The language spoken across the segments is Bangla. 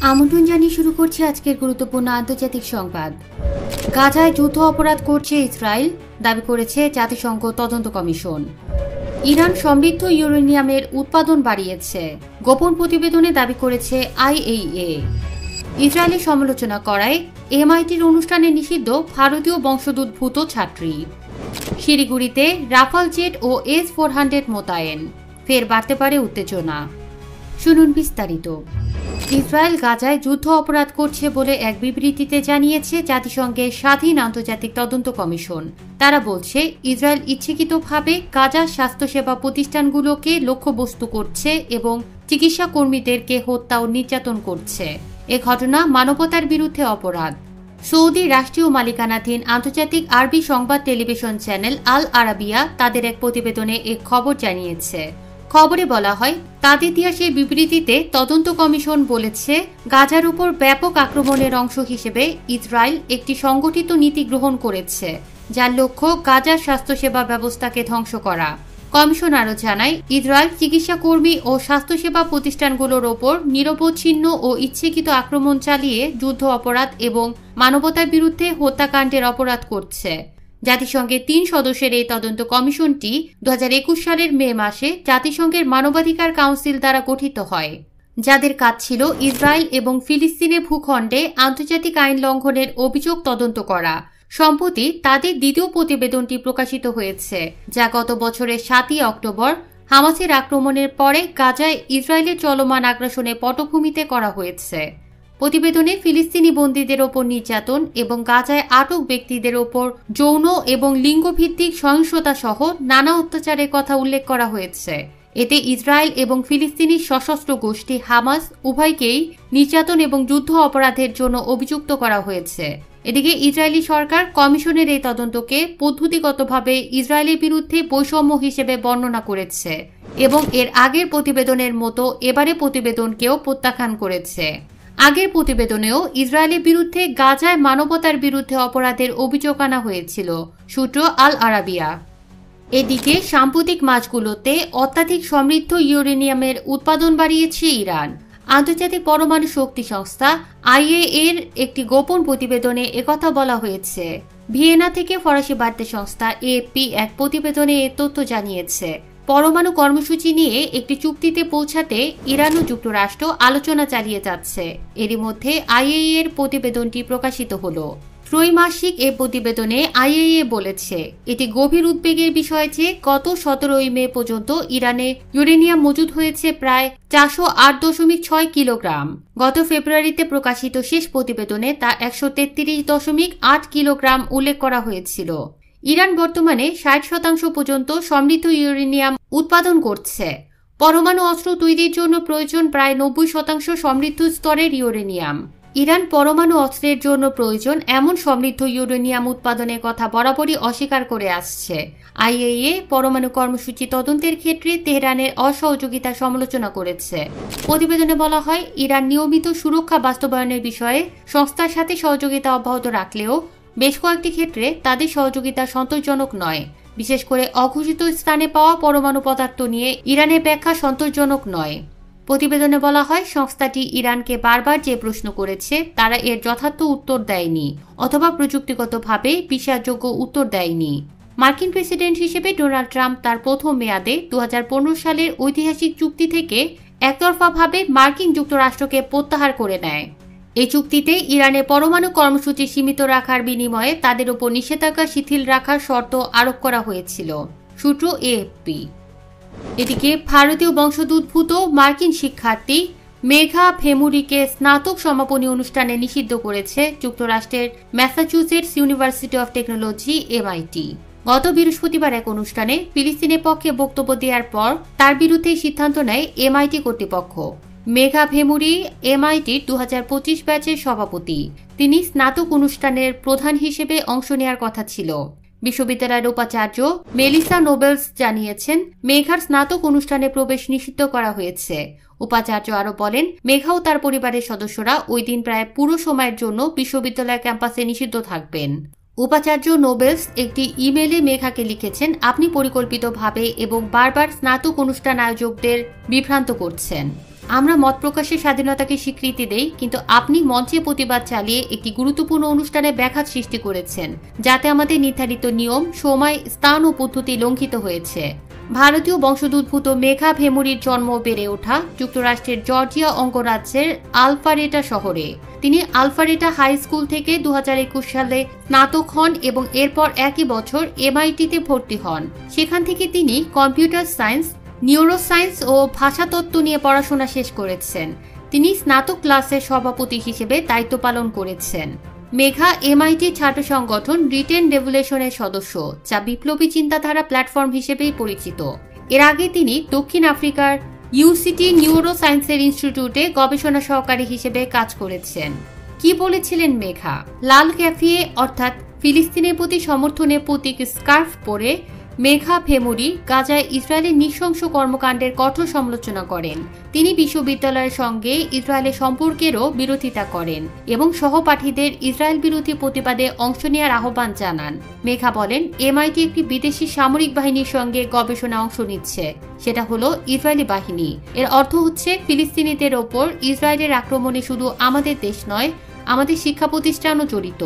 আমন্ত্রণ জানিয়ে শুরু করছে আজকের গুরুত্বপূর্ণ আন্তর্জাতিক সংবাদ। গাজায় যুদ্ধ অপরাধ করছে ইসরায়েল, দাবি করেছে জাতিসংঘ তদন্ত কমিশন। ইরান সমৃদ্ধ ইউরেনিয়ামের উৎপাদন বাড়িয়েছে, গোপন প্রতিবেদনে দাবি করেছে আইএইএ। ইসরায়েলের সমালোচনা করায় এমআইটির অনুষ্ঠানে নিষিদ্ধ ভারতীয় বংশোদ্ভূত ছাত্রী। শিলিগুড়িতে রাফাল জেট ও S-400 মোতায়েন, ফের বাড়তে পারে উত্তেজনা। শুনুন বিস্তারিত। ইসরায়েল গাজায় যুদ্ধ অপরাধ করছে বলে এক বিবৃতিতে জানিয়েছে জাতিসংঘের স্বাধীন আন্তর্জাতিক তদন্ত কমিশন। তারা বলছে, ইসরায়েল ইচ্ছাকৃতভাবে গাজার স্বাস্থ্যসেবা প্রতিষ্ঠানগুলোকে লক্ষ্যবস্তু করছে এবং চিকিৎসা কর্মীদেরকে হত্যা ও নির্যাতন করছে। এ ঘটনা মানবতার বিরুদ্ধে অপরাধ। সৌদি রাষ্ট্রীয় মালিকানাধীন আন্তর্জাতিক আরবি সংবাদ টেলিভিশন চ্যানেল আল আরাবিয়া তাদের এক প্রতিবেদনে এ খবর জানিয়েছে। খবরে বলা হয়, তাদের দেওয়া সেই বিবৃতিতে তদন্ত কমিশন বলেছে, গাজার উপর ব্যাপক আক্রমণের অংশ হিসেবে ইসরায়েল একটি সংগঠিত নীতি গ্রহণ করেছে, যার লক্ষ্য গাজার স্বাস্থ্যসেবা ব্যবস্থাকে ধ্বংস করা। কমিশন আরও জানায়, ইসরায়েল চিকিৎসা কর্মী ও স্বাস্থ্যসেবা প্রতিষ্ঠানগুলোর ওপর নিরবচ্ছিন্ন ও ইচ্ছাকৃত আক্রমণ চালিয়ে যুদ্ধ অপরাধ এবং মানবতার বিরুদ্ধে হত্যাকাণ্ডের অপরাধ করছে। জাতিসংঘের 3 সদস্যের এই তদন্ত কমিশনটি 2021 সালের মে মাসে জাতিসংঘের মানবাধিকার কাউন্সিল দ্বারা গঠিত হয়, যাদের কাজ ছিল ইসরায়েল এবং ফিলিস্তিনের ভূখণ্ডে আন্তর্জাতিক আইন লঙ্ঘনের অভিযোগ তদন্ত করা। সম্প্রতি তাদের দ্বিতীয় প্রতিবেদনটি প্রকাশিত হয়েছে, যা গত বছরের 7 অক্টোবর হামাসের আক্রমণের পরে গাজায় ইসরায়েলের চলমান আগ্রাসনের পটভূমিতে করা হয়েছে। প্রতিবেদনে ফিলিস্তিনি বন্দীদের ওপর নির্যাতন এবং গাজায় আটক ব্যক্তিদের ওপর যৌন এবং লিঙ্গভিত্তিক সহিংসতা সহ নানা অত্যাচারের কথা উল্লেখ করা হয়েছে। এতে ইসরায়েল এবং ফিলিস্তিনি সশস্ত্র গোষ্ঠী হামাস উভয়কেই নির্যাতন এবং যুদ্ধ অপরাধের জন্য অভিযুক্ত করা হয়েছে। এদিকে ইসরায়েলি সরকার কমিশনের এই তদন্তকে পদ্ধতিগতভাবে ইসরায়েলের বিরুদ্ধে বৈষম্য হিসেবে বর্ণনা করেছে এবং এর আগের প্রতিবেদনের মতো এবারে প্রতিবেদনকেও প্রত্যাখ্যান করেছে। আগের প্রতিবেদনেও ইসরায়েলের বিরুদ্ধে গাজায় মানবতার বিরুদ্ধে অপরাধের অভিযোগ আনা হয়েছিল, সূত্র আল আরাবিয়া। এদিকে সাম্প্রতিক মাসগুলোতে অত্যাধিক সমৃদ্ধ ইউরেনিয়ামের উৎপাদন বাড়িয়েছে ইরান। আন্তর্জাতিক পরমাণু শক্তি সংস্থা আইএইএ এর একটি গোপন প্রতিবেদনে একথা বলা হয়েছে। ভিয়েনা থেকে ফরাসি বার্তা সংস্থা এএফপি এক প্রতিবেদনে এ তথ্য জানিয়েছে। পরমাণু কর্মসূচি নিয়ে একটি চুক্তিতে পৌঁছাতে ইরান ও যুক্তরাষ্ট্র আলোচনা চালিয়ে যাচ্ছে। এরই মধ্যে আইএইএ এর প্রতিবেদনটি প্রকাশিত হলো। ত্রৈমাসিক এ প্রতিবেদনে আইএইএ বলেছে, এটি গভীর উদ্বেগের বিষয় যে গত 17 মে পর্যন্ত ইরানে ইউরেনিয়াম মজুদ হয়েছে প্রায় 408.6 কিলোগ্রাম। গত ফেব্রুয়ারিতে প্রকাশিত শেষ প্রতিবেদনে তা 133.8 কিলোগ্রাম উল্লেখ করা হয়েছিল। ইরান বর্তমানে 60% পর্যন্ত সমৃদ্ধ ইউরেনিয়াম উৎপাদন করছে। পরমাণু অস্ত্র তৈরির জন্য প্রয়োজন প্রায় 90% সমৃদ্ধ স্তরের ইউরেনিয়াম। ইরান পরমাণু অস্ত্রের জন্য প্রয়োজন এমন সমৃদ্ধ ইউরেনিয়াম উৎপাদনের কথা বরাবরই অস্বীকার করে আসছে। আইএইএ পরমাণু কর্মসূচি তদন্তের ক্ষেত্রে তেহরানের অসহযোগিতার সমালোচনা করেছে। প্রতিবেদনে বলা হয়, ইরান নিয়মিত সুরক্ষা বাস্তবায়নের বিষয়ে সংস্থার সাথে সহযোগিতা অব্যাহত রাখলেও বেশ কয়েকটি ক্ষেত্রে তাদের সহযোগিতা সন্তোষজনক নয়। বিশেষ করে অঘোষিত স্থানে পাওয়া পরমাণু পদার্থ নিয়ে ইরানের ব্যাখ্যা সন্তোষজনক নয়। প্রতিবেদনে বলা হয়, সংস্থাটি ইরানকে বারবার যে প্রশ্ন করেছে তারা এর যথার্থ উত্তর দেয়নি অথবা প্রযুক্তিগতভাবে বিশ্বাসযোগ্য উত্তর দেয়নি। মার্কিন প্রেসিডেন্ট হিসেবে ডোনাল্ড ট্রাম্প তার প্রথম মেয়াদে 2015 সালের ঐতিহাসিক চুক্তি থেকে একতরফাভাবে মার্কিন যুক্তরাষ্ট্রকে প্রত্যাহার করে নেয়। এই চুক্তিতে ইরানের পরমাণু কর্মসূচি সীমিত রাখার বিনিময়ে তাদের উপর নিষেধাজ্ঞা শিথিল রাখার শর্ত আরোপ করা হয়েছিল, সূত্র এএফপি। এদিকে ভারতীয় বংশোদ্ভূত মার্কিন শিক্ষার্থী মেঘা ভেমুরিকে স্নাতক সমাপনী অনুষ্ঠানে নিষিদ্ধ করেছে যুক্তরাষ্ট্রের Massachusetts university of technology MIT. গত বৃহস্পতিবার এক অনুষ্ঠানে ফিলিস্তিনের পক্ষে বক্তব্য দেওয়ার পর তার বিরুদ্ধে সিদ্ধান্ত নেয় এমআইটি কর্তৃপক্ষ। মেঘা ভেমুরি এমআইটির 2025 ব্যাচের সভাপতি। তিনি স্নাতক অনুষ্ঠানের প্রধান হিসেবে অংশ নেওয়ার কথা ছিল। বিশ্ববিদ্যালয়ের উপাচার্য মেলিসা নোবেলস জানিয়েছেন, মেঘার স্নাতক অনুষ্ঠানে প্রবেশ নিষিদ্ধ করা হয়েছে। উপাচার্য আরও বলেন, মেঘা ও তার পরিবারের সদস্যরা ওই দিন প্রায় পুরো সময়ের জন্য বিশ্ববিদ্যালয় ক্যাম্পাসে নিষিদ্ধ থাকবেন। উপাচার্য নোবেলস একটি ইমেইলে মেঘাকে লিখেছেন, আপনি পরিকল্পিতভাবে এবং বারবার স্নাতক অনুষ্ঠান আয়োজকদের বিভ্রান্ত করছেন। আমরা মত প্রকাশের স্বাধীনতাকে স্বীকৃতি দেই, কিন্তু আপনি মঞ্চে প্রতিবাদ চালিয়ে একটি গুরুত্বপূর্ণ অনুষ্ঠানে ব্যাঘাত সৃষ্টি করেছেন, যাতে আমাদের নির্ধারিত নিয়ম, সময়, স্থান ও পদ্ধতি লঙ্ঘিত হয়েছে। ভারতীয় বংশোদ্ভূত মেঘা ভেমুরির জন্ম বেড়ে ওঠা যুক্তরাষ্ট্রের জর্জিয়া অঙ্গরাজ্যের আলফারেটা শহরে। তিনি আলফারেটা হাই স্কুল থেকে 2021 সালে স্নাতক হন এবং এরপর একই বছর MIT-তে ভর্তি হন। সেখান থেকে তিনি কম্পিউটার সায়েন্স, নিউরোসায়েন্স ও ভাষাতত্ত্ব নিয়ে পড়াশোনা শেষ করেছেন। তিনি স্নাতক ক্লাসের সভাপতি হিসেবে দায়িত্ব পালন করেছেন। মেঘা MIT ছাত্র সংগঠন রিটেন রেভলিউশনের সদস্য, যা বিপ্লবী চিন্তাধারা প্ল্যাটফর্ম হিসেবেই পরিচিত। এর আগে তিনি দক্ষিণ আফ্রিকার UCT নিউরো সায়েন্সের ইনস্টিটিউটে গবেষণা সহকারী হিসেবে কাজ করেছেন। কি বলেছিলেন মেঘা? লাল ক্যাফিয়ে অর্থাৎ ফিলিস্তিনের প্রতি সমর্থনের প্রতীক স্কার্ফ পরে মেঘা ভেমুরি গাজায় ইসরায়েলের নৃশংস কর্মকাণ্ডের কঠোর সমালোচনা করেন। তিনি বিশ্ববিদ্যালয়ের সঙ্গে ইসরায়েলের সম্পর্কেরও বিরোধিতা করেন এবং সহপাঠীদের ইসরায়েল বিরোধী প্রতিবাদে অংশ নেওয়ার আহ্বান জানান। মেঘা বলেন, MIT একটি বিদেশি সামরিক বাহিনীর সঙ্গে গবেষণা অংশ নিচ্ছে, সেটা হলো ইসরায়েলি বাহিনী। এর অর্থ হচ্ছে ফিলিস্তিনিদের ওপর ইসরায়েলের আক্রমণে শুধু আমাদের দেশ নয়, আমাদের শিক্ষা প্রতিষ্ঠানও জড়িত।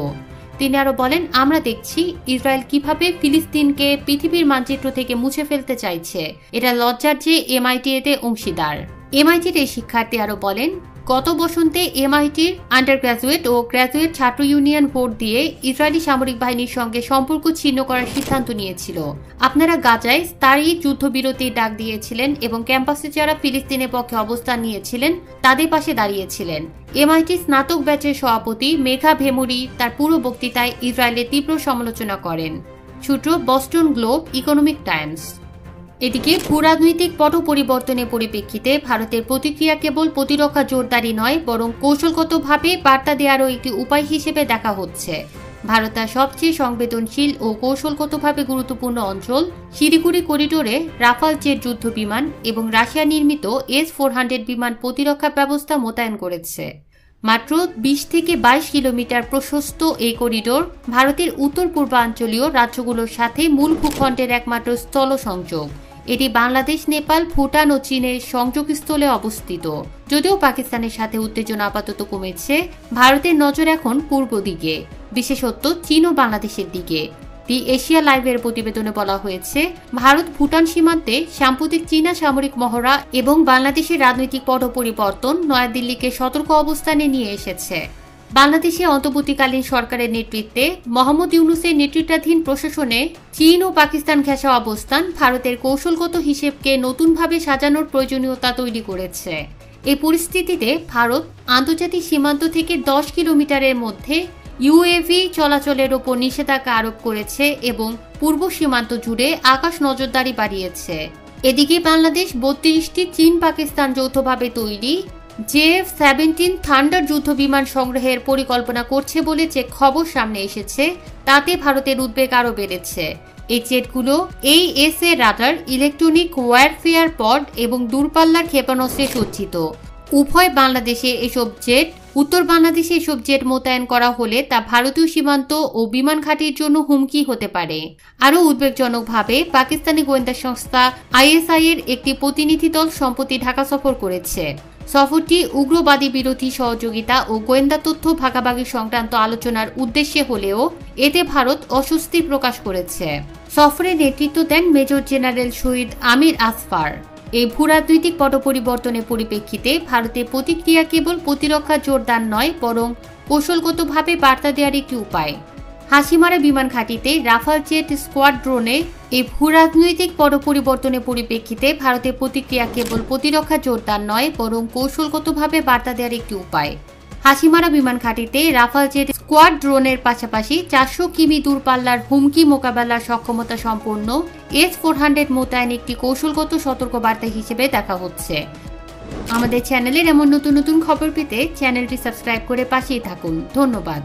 তিনি আরো বলেন, আমরা দেখছি ইসরায়েল কিভাবে ফিলিস্তিনকে পৃথিবীর মানচিত্র থেকে মুছে ফেলতে চাইছে। এটা লজ্জার যে MIT-তে অংশীদার। MIT-র এই শিক্ষার্থী আরো বলেন, গত বসন্তে MIT-র আন্ডার গ্রাজুয়েট ও গ্রাজুয়েট ছাত্র ইউনিয়ন ভোট দিয়ে ইসরায়েলি সামরিক বাহিনীর সঙ্গে সম্পর্ক ছিন্ন করার সিদ্ধান্ত নিয়েছিল। আপনারা গাজায় স্থায়ী যুদ্ধবিরতির ডাক দিয়েছিলেন এবং ক্যাম্পাসে যারা ফিলিস্তিনের পক্ষে অবস্থান নিয়েছিলেন তাদের পাশে দাঁড়িয়েছিলেন। MIT স্নাতক ব্যাচের সভাপতি মেঘা ভেমুরি তার পুরো বক্তৃতায় ইসরায়েলের তীব্র সমালোচনা করেন। সূত্র বস্টন গ্লোব ইকোনমিক টাইমস। এদিকে ভূরাজনৈতিক পট পরিবর্তনের পরিপ্রেক্ষিতে ভারতের প্রতিক্রিয়া কেবল প্রতিরক্ষা জোরদারি নয়, বরং কৌশলগতভাবে বার্তা দেওয়ারও একটি উপায় হিসেবে দেখা হচ্ছে। ভারত তার সবচেয়ে সংবেদনশীল ও কৌশলগতভাবে গুরুত্বপূর্ণ অঞ্চল শিলিগুড়ি করিডোরে রাফাল জেট যুদ্ধ বিমান এবং রাশিয়া নির্মিত S-400 বিমান প্রতিরক্ষা ব্যবস্থা মোতায়েন করেছে। মাত্র 20 থেকে 22 কিলোমিটার প্রশস্ত এই করিডোর ভারতের উত্তর পূর্বাঞ্চলীয় রাজ্যগুলোর সাথে মূল ভূখণ্ডের একমাত্র স্থল সংযোগ। এটি বাংলাদেশ, নেপাল, ভুটান ও চীনের সংযোগস্থলে অবস্থিত। যদিও পাকিস্তানের সাথে উত্তেজনা আপাতত কমেছে, ভারতের নজর এখন পূর্ব দিকে, বিশেষত চীন ও বাংলাদেশের দিকে। দি এশিয়া লাইভের প্রতিবেদনে বলা হয়েছে, ভারত ভুটান সীমান্তে সাম্প্রতিক চীনা সামরিক মহড়া এবং বাংলাদেশের রাজনৈতিক পট পরিবর্তন নয়াদিল্লিকে সতর্ক অবস্থানে নিয়ে এসেছে। বাংলাদেশে অন্তর্বর্তীকালীন সরকারের নেতৃত্বে মোহাম্মদ ইউনূসের নেতৃত্বাধীন প্রশাসনে চীন ও পাকিস্তান ঘেঁষা অবস্থান ভারতের কৌশলগত হিসেবকে নতুনভাবে সাজানোর প্রয়োজনীয়তা তৈরি করেছে। এই পরিস্থিতিতে ভারত আন্তর্জাতিক সীমান্ত থেকে 10 কিলোমিটারের মধ্যে UAV চলাচলের ওপর নিষেধাজ্ঞা আরোপ করেছে এবং পূর্ব সীমান্ত জুড়ে আকাশ নজরদারি বাড়িয়েছে। এদিকে বাংলাদেশ 32টি চীন পাকিস্তান যৌথভাবে তৈরি JF-17 থান্ডার যুদ্ধ বিমান সংগ্রহের পরিকল্পনা করছে বলে যে খবর সামনে এসেছে, তাতে ভারতের উদ্বেগ আরও বেড়েছে। এই জেটগুলো AESA রাডার, ইলেকট্রনিক ওয়ারফেয়ার পড এবং দূরপাল্লার ক্ষেপণাস্ত্রে সজ্জিত। উত্তর বাংলাদেশে এসব জেট মোতায়েন করা হলে তা ভারতীয় সীমান্ত ও বিমান ঘাঁটির জন্য হুমকি হতে পারে। আরও উদ্বেগজনকভাবে পাকিস্তানি গোয়েন্দা সংস্থা ISI এর একটি প্রতিনিধি দল সম্প্রতি ঢাকা সফর করেছে। সফরটি উগ্রবাদী বিরোধী সহযোগিতা ও গোয়েন্দা তথ্য ভাগাভাগি সংক্রান্ত আলোচনার উদ্দেশ্যে হলেও এতে ভারত অস্বস্তি প্রকাশ করেছে। সফরে নেতৃত্ব দেন মেজর জেনারেল শহীদ আমির আসফার। এই ভূরাজনৈতিক পট পরিবর্তনের পরিপ্রেক্ষিতে ভারতের প্রতিক্রিয়া কেবল প্রতিরক্ষা জোরদার নয়, বরং কৌশলগতভাবে বার্তা দেওয়ার একটি উপায়। হাসিমারা বিমান ঘাঁটিতে রাফাল জেট স্কোয়াড্রনে এই ভূরাজনৈতিক পট পরিবর্তনের পরিপ্রেক্ষিতে ভারতের প্রতিক্রিয়া কেবল প্রতিরক্ষা জোরদার নয়, বরং কৌশলগতভাবে বার্তা দেওয়ার একটি উপায়। হাসিমারা বিমান ঘাঁটিতে রাফাল জেট স্কোয়াড্রনের পাশাপাশি 400 কিমি দূরপাল্লার হুমকি মোকাবেলার সক্ষমতা সম্পন্ন S-400 মোতায়েন একটি কৌশলগত সতর্কবার্তা হিসেবে দেখা হচ্ছে। আমাদের চ্যানেলের এমন নতুন নতুন খবর পেতে চ্যানেলটি সাবস্ক্রাইব করে পাশেই থাকুন। ধন্যবাদ।